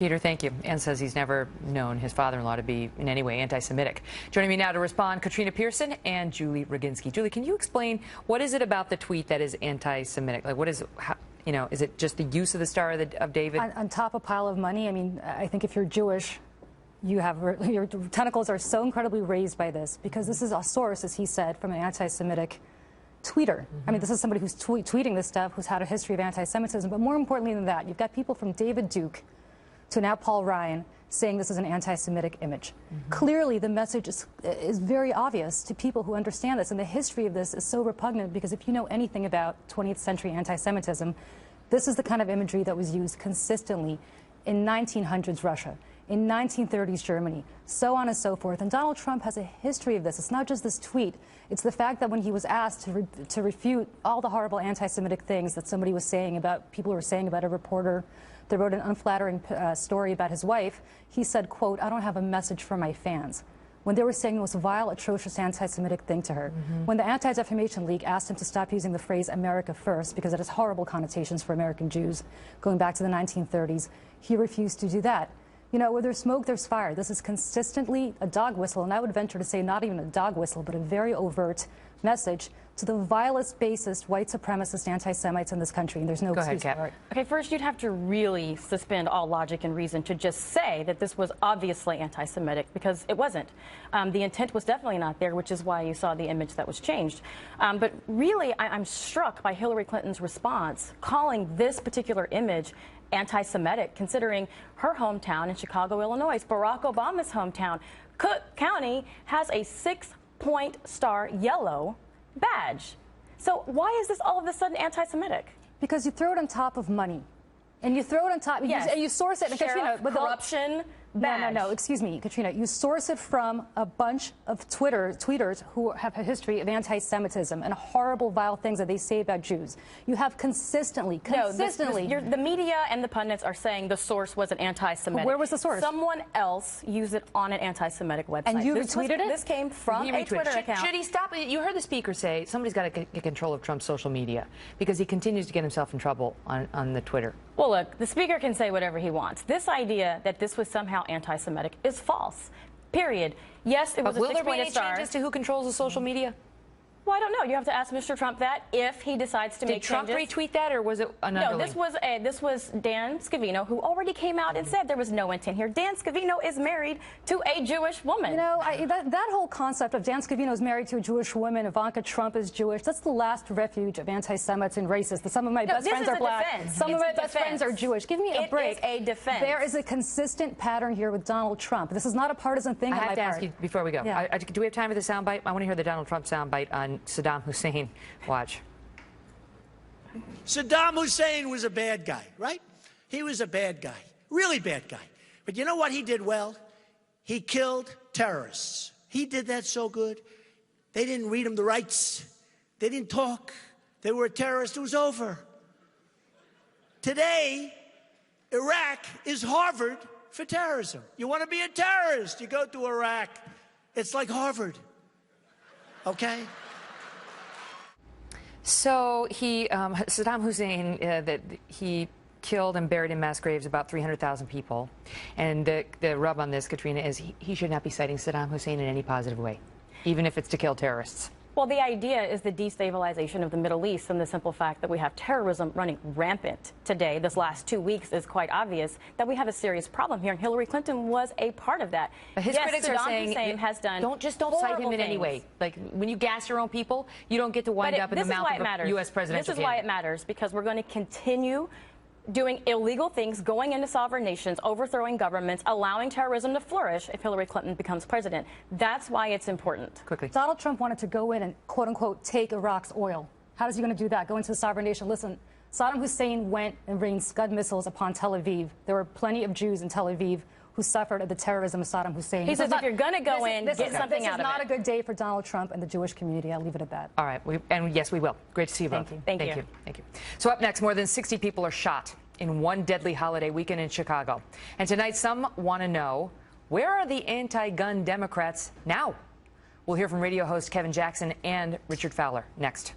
Peter, thank you. Ann says he's never known his father-in-law to be in any way anti-Semitic. Joining me now to respond, Katrina Pierson and Julie Roginski. Julie, can you explain what is it about the tweet that is anti-Semitic? Like, what is, is it just the use of the Star of David? On top of a pile of money, I mean, I think if you're Jewish, your tentacles are so incredibly raised by this, because this is a source, as he said, from an anti-Semitic tweeter. I mean, this is somebody who's tweeting this stuff, who's had a history of anti-Semitism. But more importantly than that, you've got people from David Duke to now Paul Ryan saying this is an anti-Semitic image. Clearly, the message is very obvious to people who understand this, and the history of this is so repugnant, because if you know anything about 20th century anti-Semitism, this is the kind of imagery that was used consistently in 1900s Russia, in 1930s Germany, so on and so forth. And Donald Trump has a history of this. It's not just this tweet. It's the fact that when he was asked to refute all the horrible anti-Semitic things that somebody was saying about, people were saying about a reporter that wrote an unflattering story about his wife, he said, quote, "I don't have a message for my fans." When they were saying the most vile, atrocious anti-Semitic thing to her. When the Anti-Defamation League asked him to stop using the phrase America first because it has horrible connotations for American Jews going back to the 1930s, he refused to do that. You know, where there's smoke, there's fire. This is consistently a dog whistle, and I would venture to say not even a dog whistle, but a very overt message to the vilest, basest, white supremacist anti-Semites in this country, and there's no excuse for it. Okay, first you'd have to really suspend all logic and reason to just say that this was obviously anti-Semitic, because it wasn't. The intent was definitely not there, which is why you saw the image that was changed. But really, I'm struck by Hillary Clinton's response, calling this particular image anti-Semitic, considering her hometown in Chicago, Illinois, Barack Obama's hometown. Cook County has a 6-point star yellow badge. So why is this all of a sudden anti-Semitic? Because you throw it on top of money. And you throw it on top, yes. you source it, because, Sheriff, corruption, badge. No, excuse me, Katrina. You source it from a bunch of tweeters who have a history of anti-Semitism and horrible, vile things that they say about Jews. You have consistently. The media and the pundits are saying the source was an anti-Semitic. Where was the source? Someone else used it on an anti-Semitic website. And you retweeted it? This came from a Twitter account. Should he stop? You heard the speaker say somebody's got to get control of Trump's social media, because he continues to get himself in trouble on the Twitter. Well, look, the speaker can say whatever he wants. This idea that this was somehow anti-Semitic is false. Period. Yes, it was a 6-point star. Will there be any changes to who controls the social media? Well, I don't know. You have to ask Mr. Trump that if he decides to make changes. Did Trump retweet that, or was it an underling? No, this was Dan Scavino, who already came out and said there was no intent here. Dan Scavino is married to a Jewish woman. You know, that whole concept of Dan Scavino is married to a Jewish woman, Ivanka Trump is Jewish, that's the last refuge of anti-Semites and racists. Some of my best friends are black. Some of my best friends are Jewish. Give me a break. It is a defense. There is a consistent pattern here with Donald Trump. This is not a partisan thing on my part. I have to ask you before we go. Yeah. Do we have time for the soundbite? I want to hear the Donald Trump soundbite on Saddam Hussein. Watch. Saddam Hussein was a bad guy, right? He was a bad guy, really bad guy. But you know what he did well? He killed terrorists. He did that so good. They didn't read him the rights. They didn't talk. They were a terrorist. It was over. Today, Iraq is Harvard for terrorism. You want to be a terrorist, you go to Iraq. It's like Harvard, okay? So Saddam Hussein, he killed and buried in mass graves about 300,000 people. And the rub on this, Katrina, is he should not be citing Saddam Hussein in any positive way, even if it's to kill terrorists. Well, the idea is the destabilization of the Middle East, and the simple fact that we have terrorism running rampant today. This last 2 weeks is quite obvious that we have a serious problem here, and Hillary Clinton was a part of that. But his critics Saddam are saying Hussein has done don't cite him in any way. Like, when you gas your own people, you don't get to wind up in the mouth of a U.S. presidential This is why it matters, because we're going to continue doing illegal things, going into sovereign nations, overthrowing governments, allowing terrorism to flourish if Hillary Clinton becomes president. That's why it's important. Quickly. Donald Trump wanted to go in and, quote-unquote, take Iraq's oil. How is he going to do that? Go into the sovereign nation? Listen, Saddam Hussein went and rained Scud missiles upon Tel Aviv. There were plenty of Jews in Tel Aviv who suffered at the terrorism of Saddam Hussein. He says if you're going to go in, get something out of it. This is not a good day for Donald Trump and the Jewish community. I'll leave it at that. All right. And yes, we will. Great to see you both. Thank you. Thank you. So up next, more than 60 people are shot in one deadly holiday weekend in Chicago. And tonight, some want to know, where are the anti-gun Democrats now? We'll hear from radio host Kevin Jackson and Richard Fowler next.